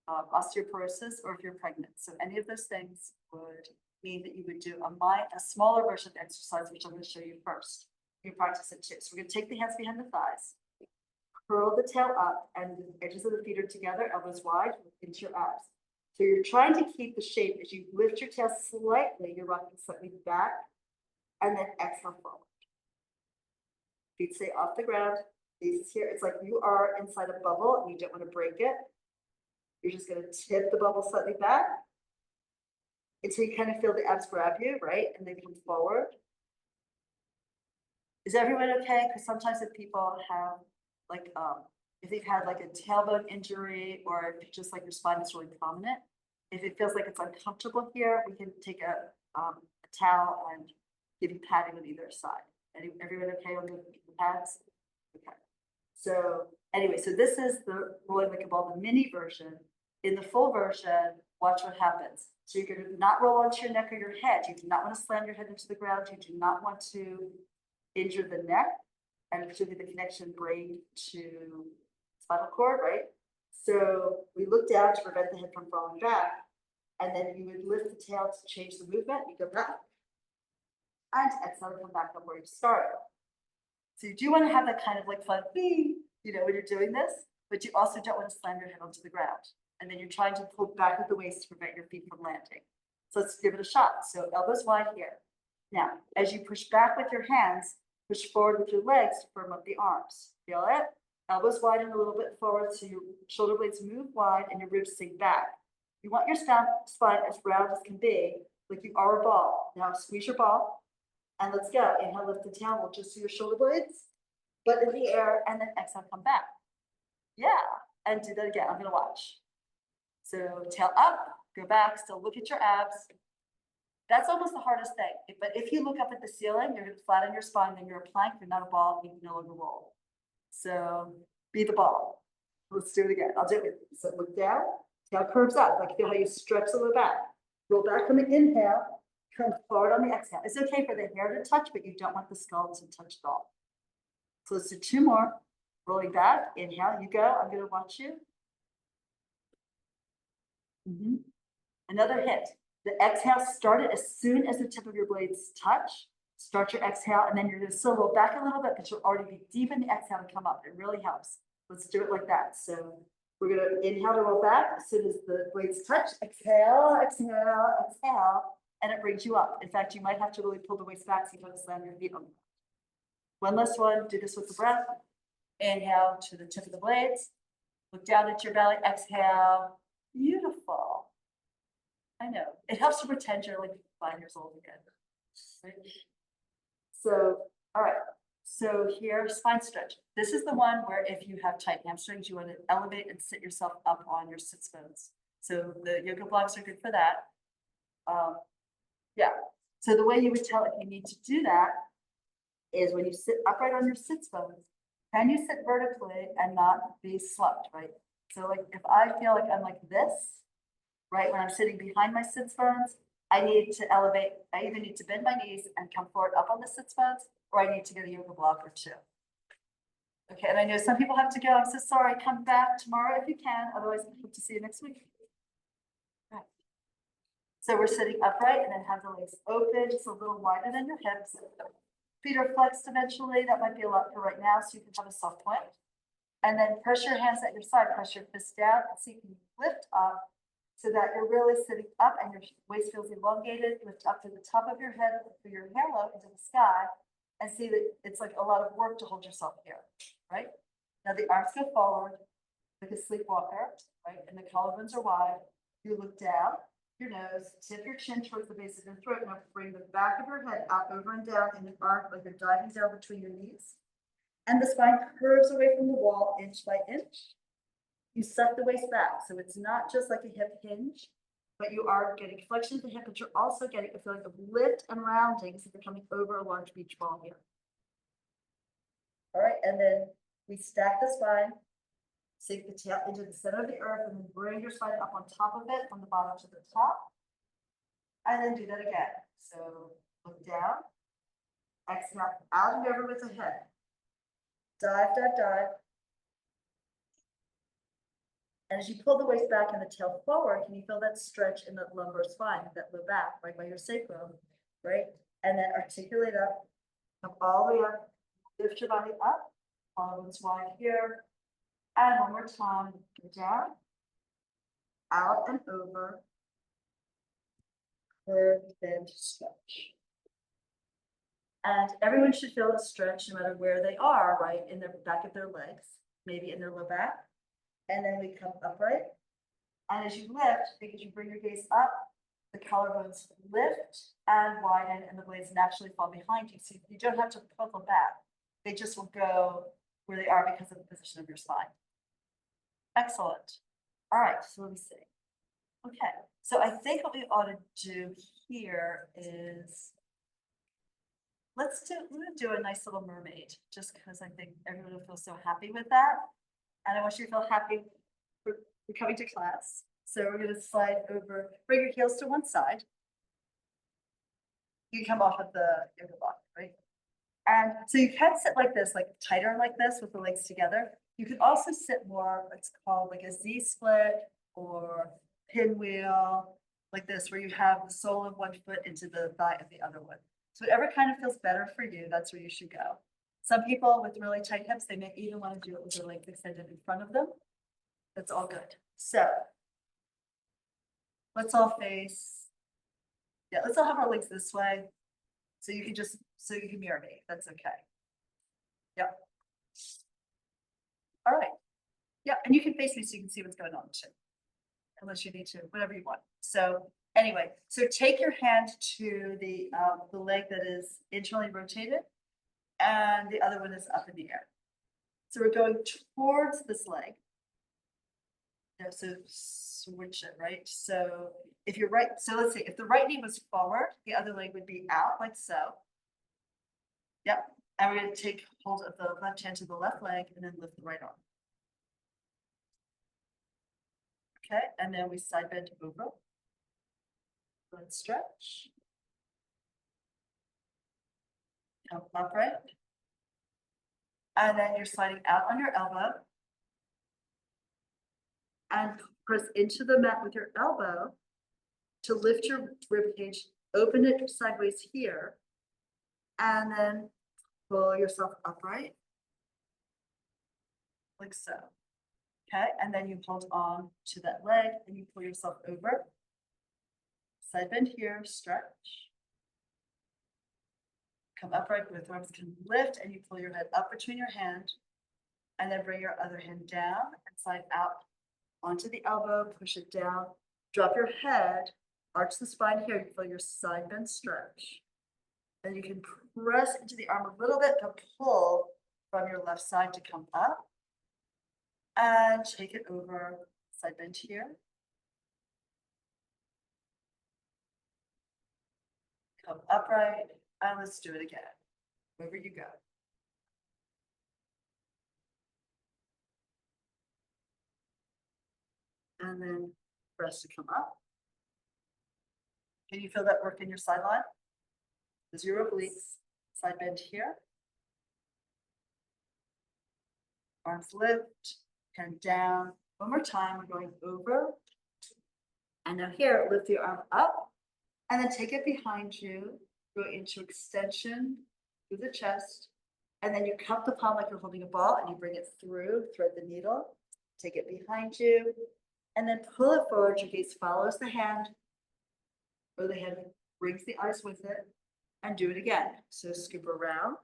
osteoporosis, or if you're pregnant. So any of those things would mean that you would do a smaller version of the exercise, which I'm going to show you first. You practice it too. So we're going to take the hands behind the thighs, curl the tail up, and the edges of the feet are together, elbows wide, into your abs. So you're trying to keep the shape as you lift your tail slightly, you're rocking slightly back, and then exhale forward. Feet stay off the ground. This is here. It's like you are inside a bubble and you don't want to break it. You're just going to tip the bubble slightly back until you kind of feel the abs grab you, right? And then come forward. Is everyone okay? Because sometimes if people have like, if they've had like a tailbone injury, or if just like your spine is really prominent, if it feels like it's uncomfortable here, we can take a towel and give you padding on either side. Everyone okay on the pads? Okay. So anyway, so this is the rolling like a ball, the mini version. In the full version, watch what happens. So you're going to not roll onto your neck or your head. You do not want to slam your head into the ground. You do not want to injure the neck, and particularly the connection brain to spinal cord, right? So we look down to prevent the head from falling back, and then you would lift the tail to change the movement. You go back and exhale to come back up where you started. So you do want to have that kind of like fun, you know, when you're doing this, but you also don't want to slam your head onto the ground. And then you're trying to pull back with the waist to prevent your feet from landing. So let's give it a shot. So elbows wide here. Now, as you push back with your hands, push forward with your legs to firm up the arms. Feel it? Elbows wide and a little bit forward so your shoulder blades move wide and your ribs sink back. You want your spine as round as can be, like you are a ball. Now squeeze your ball and let's go. Inhale, lift the tail, just see your shoulder blades, butt in the air, and then exhale, come back. Yeah. And do that again. I'm gonna watch. So tail up, go back, still look at your abs. That's almost the hardest thing. But if you look up at the ceiling, you're gonna flatten your spine, then you're a plank, you're not a ball, you can no longer roll. So be the ball. Let's do it again. I'll do it. So look down, tail curves up, like feel how you stretch the lower back. Roll back on the inhale, come forward on the exhale. It's okay for the hair to touch, but you don't want the skull to touch at all. So let's do 2 more. Rolling back, inhale, you go. I'm gonna watch you. Another hit. The exhale started as soon as the tip of your blades touch. Start your exhale, and then you're gonna still roll back a little bit, but you'll already be deep in the exhale to come up. It really helps. Let's do it like that. So we're gonna inhale to roll back as soon as the blades touch. Exhale, exhale, exhale, and it brings you up. In fact, you might have to really pull the waist back so you don't slam your feet on the ground. One last one. Do this with the breath. Inhale to the tip of the blades. Look down at your belly. Exhale. Beautiful. I know. It helps to pretend you're like 5 years old again. Right? So, all right. So here, spine stretch. This is the one where if you have tight hamstrings, you want to elevate and sit yourself up on your sits bones. So the yoga blocks are good for that. Yeah. So the way you would tell if you need to do that is when you sit upright on your sits bones, can you sit vertically and not be slumped, right? So like if I feel like I'm like this, right, when I'm sitting behind my sits bones, I need to elevate. I either need to bend my knees and come forward up on the sits bones, or I need to get a yoga block or 2. Okay, and I know some people have to go. I'm so sorry. Come back tomorrow if you can. Otherwise, I hope to see you next week. Right. So we're sitting upright and then have the legs open, just a little wider than your hips. Feet are flexed eventually. That might be a lot for right now, so you can have a soft point. And then press your hands at your side, press your fists down, and so you can lift up so that you're really sitting up and your waist feels elongated. Lift up to the top of your head, for your hair low into the sky, and see that it's like a lot of work to hold yourself here, right? Now the arms go forward like a sleepwalker, right? And the collarbones are wide. You look down your nose, tip your chin towards the base of your throat. Now bring the back of your head out, over and down in an arc like you're diving down between your knees. And the spine curves away from the wall inch by inch. You suck the waist back, so it's not just like a hip hinge, but you are getting flexion of the hip, but you're also getting a feeling of lift and rounding as if you're coming over a large beach ball here. All right, and then we stack the spine, sink the tail into the center of the earth, and then bring your spine up on top of it from the bottom to the top. And then do that again. So look down, exhale out and over with the head. Dive, dive, dive. And as you pull the waist back and the tail forward, can you feel that stretch in the lumbar spine, that low back, right by your sacrum, right? And then articulate up, come all the way up, lift your body up, collarbones wide here. And one more time, go down, out and over, curve, bend, stretch. And everyone should feel a stretch no matter where they are, right? In the back of their legs, maybe in their low back. And then we come upright. And as you lift, because you bring your gaze up, the collarbones lift and widen, and the blades naturally fall behind you. So you don't have to pull them back. They just will go where they are because of the position of your spine. Excellent. All right, so let me see. Okay, so I think what we ought to do here is let's do a nice little mermaid, just because I think everyone will feel so happy with that. And I want you to feel happy for coming to class. So we're going to slide over, bring your heels to one side. You can come off of the yoga block, right? And so you can sit like this, like tighter like this with the legs together. You could also sit more, it's called like a Z split or pinwheel, like this, where you have the sole of one foot into the thigh of the other one. So whatever kind of feels better for you, that's where you should go. Some people with really tight hips, they may even want to do it with their legs extended in front of them. That's all good. So let's all face, let's all have our legs this way. So you can mirror me. That's okay. Yep. All right. Yeah, and you can face me so you can see what's going on too. Unless you need to, whatever you want. So anyway, so take your hand to the leg that is internally rotated, and the other one is up in the air. So we're going towards this leg. Yeah, so switch it, right? So if you're right, so let's say if the right knee was forward, the other leg would be out like so. Yep, and we're gonna take hold of the left hand to the left leg and then lift the right arm. Okay, and then we side bend over. Let's stretch. Come upright. And then you're sliding out on your elbow. And press into the mat with your elbow to lift your rib cage, open it sideways here, and then pull yourself upright, like so. Okay, and then you hold on to that leg and you pull yourself over. Side bend here, stretch. Come upright, both arms can lift, and you pull your head up between your hand, and then bring your other hand down and slide out onto the elbow, push it down, drop your head, arch the spine here, you feel your side bend stretch. And you can press into the arm a little bit to pull from your left side to come up. And take it over, side bend here. Come upright, and let's do it again. Wherever you go. And then press to come up. Can you feel that work in your sideline? The zero obliques, side bend here. Arms lift, hand down. One more time, we're going over. And now here, lift the arm up, and then take it behind you, go into extension through the chest, and then you cup the palm like you're holding a ball, and you bring it through, thread the needle, take it behind you, and then pull it forward. Your gaze follows the hand, or the hand brings the eyes with it, and do it again. So scoop around,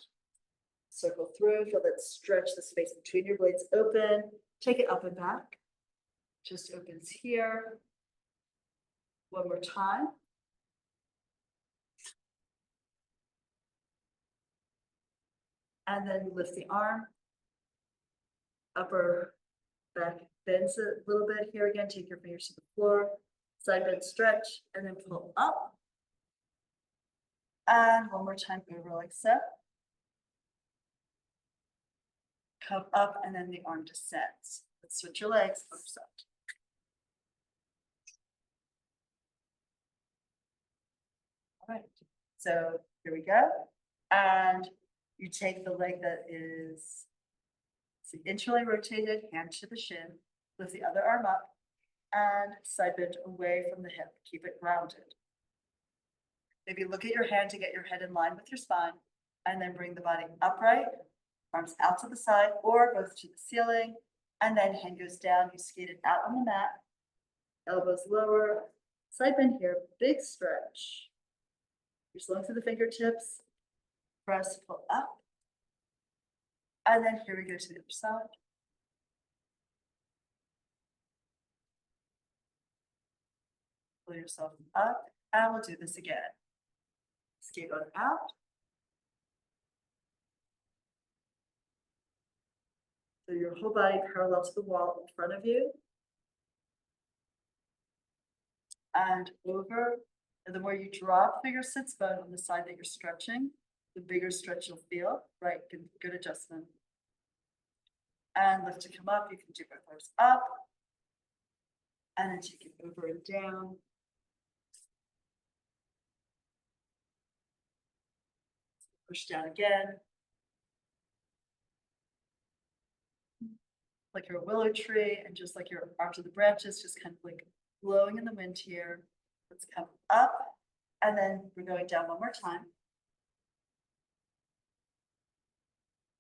circle through, feel that stretch, the space between your blades open, take it up and back, just opens here. One more time. And then lift the arm, upper back bends a little bit here again, take your fingers to the floor, side bend stretch, and then pull up. And one more time over like so. Come up and then the arm descends. Let's switch your legs, other side. All right, so here we go. And you take the leg that is internally rotated, hand to the shin, lift the other arm up, and side bend away from the hip. Keep it grounded. Maybe look at your hand to get your head in line with your spine, and then bring the body upright, arms out to the side or both to the ceiling, and then hand goes down. You skate it out on the mat, elbows lower, side bend here, big stretch. You're slowing through the fingertips, press, pull up. And then here we go to the other side. Pull yourself up, and we'll do this again. Skate on out. So your whole body parallel to the wall in front of you. And over. And the more you drop through your sits bone on the side that you're stretching, the bigger stretch you'll feel. Right, good adjustment. And lift to come up, you can do both arms up. And then take it over and down. Push down again. Like you're a willow tree, and just like your arms of the branches, just kind of like blowing in the wind here. Let's come up, and then we're going down one more time.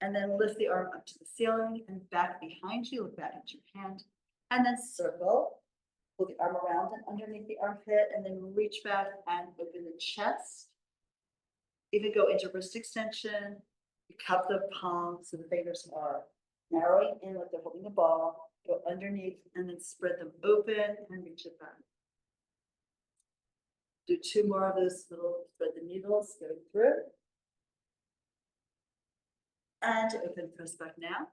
And then lift the arm up to the ceiling and back behind you, look back at your hand, and then circle. Pull the arm around and underneath the armpit, and then reach back and open the chest. Even go into wrist extension. You cup the palm so the fingers are narrowing in like they're holding a ball. Go underneath and then spread them open and reach it back. Do two more of those little thread the needles going through. And to open, press back now.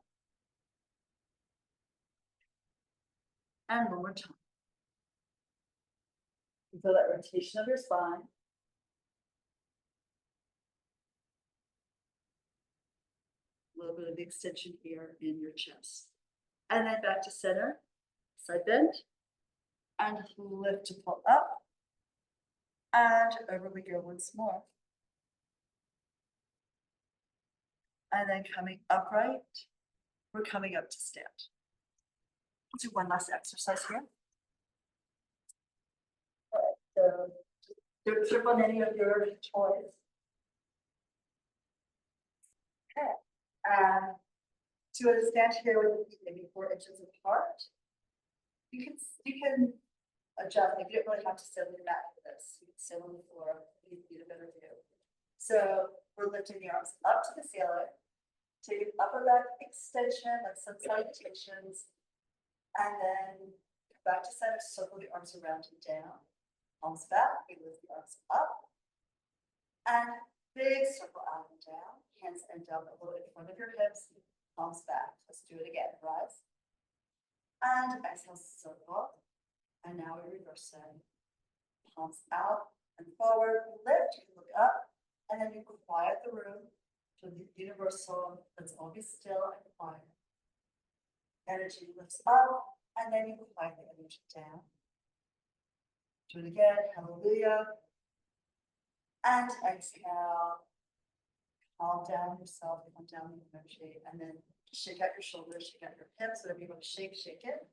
And one more time. You feel that rotation of your spine. A little bit of extension here in your chest. And then back to center, side bend, and lift to pull up. And over we go once more. And then coming upright, we're coming up to stand. Let's do one last exercise here. All right, so don't trip on any of your toys. Okay, so to stand here with the feet maybe 4 inches apart. You can adjust. Like you don't really have to sit on the mat for this. You can sit on the floor. You get a better view. So we're lifting the arms up to the ceiling. Take an upper leg extension, like some salutations, and then come back to center, circle the arms around and down. Palms back, we lift the arms up, and big circle out and down, hands end up a little in front of your hips, palms back. Let's do it again, rise. And exhale, circle, and now we reverse it. Palms out and forward, lift, you can look up, and then you quiet the room. So the universal, let's all be still and quiet. Energy lifts up, and then you quiet the energy down. Do it again, hallelujah. And exhale. Calm down yourself, calm down the energy, and then shake out your shoulders, shake out your hips, whatever you want to shake, shake it.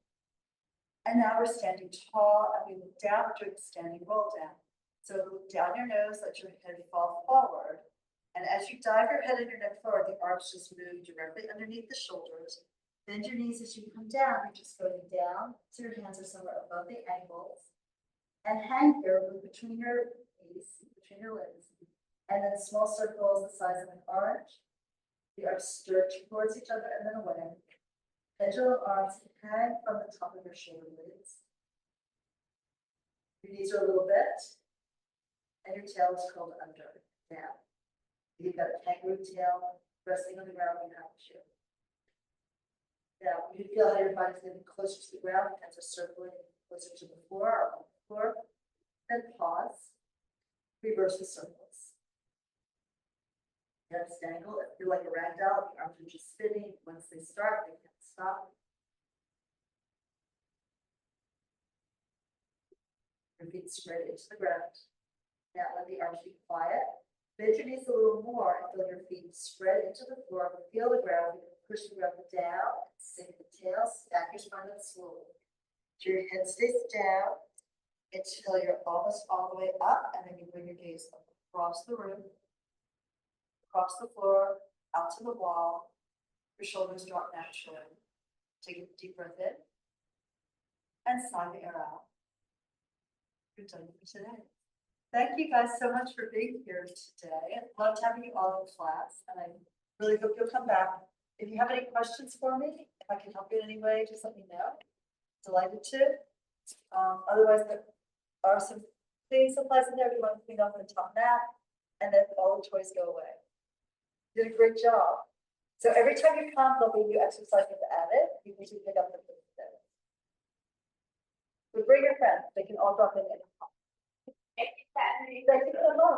And now we're standing tall, and we look down, doing standing roll down. So look down your nose, let your head fall forward. And as you dive your head and your neck forward, the arms just move directly underneath the shoulders. Bend your knees as you come down. You're just going down so your hands are somewhere above the ankles. And hang here between your knees, between your legs. And then small circles the size of an orange. The arms stretch towards each other and then away. Pendulum arms hang from the top of your shoulder blades. Your knees are a little bit. And your tail is curled under, down. You've got a kangaroo tail resting on the ground behind you. Now, you can feel how your body's getting closer to the ground, hands are circling closer to the floor or on the floor. Then pause. Reverse the circles. Next angle, if you're like a rag doll, the arms are just spinning. Once they start, they can't stop. Your feet straight into the ground. Now let the arms be quiet. Bend your knees a little more and feel your feet spread into the floor. Feel the ground. Push the ground down. Sink the tail. Stack your spine up slowly. So your head stays down until you're almost all the way up, and then you bring your gaze across the room, across the floor, out to the wall. Your shoulders drop naturally. Take a deep breath in and sigh the air out. You're done for today. Thank you guys so much for being here today. I loved having you all in class, and I really hope you'll come back. If you have any questions for me, if I can help you in any way, just let me know. Delighted to. Otherwise, there are some cleaning supplies in there if you want to clean off the top mat, and then all the toys go away. You did a great job. So every time you come, there'll be new exercises added. You need to pick up the food. So bring your friends. They can all drop in. Thank you so much.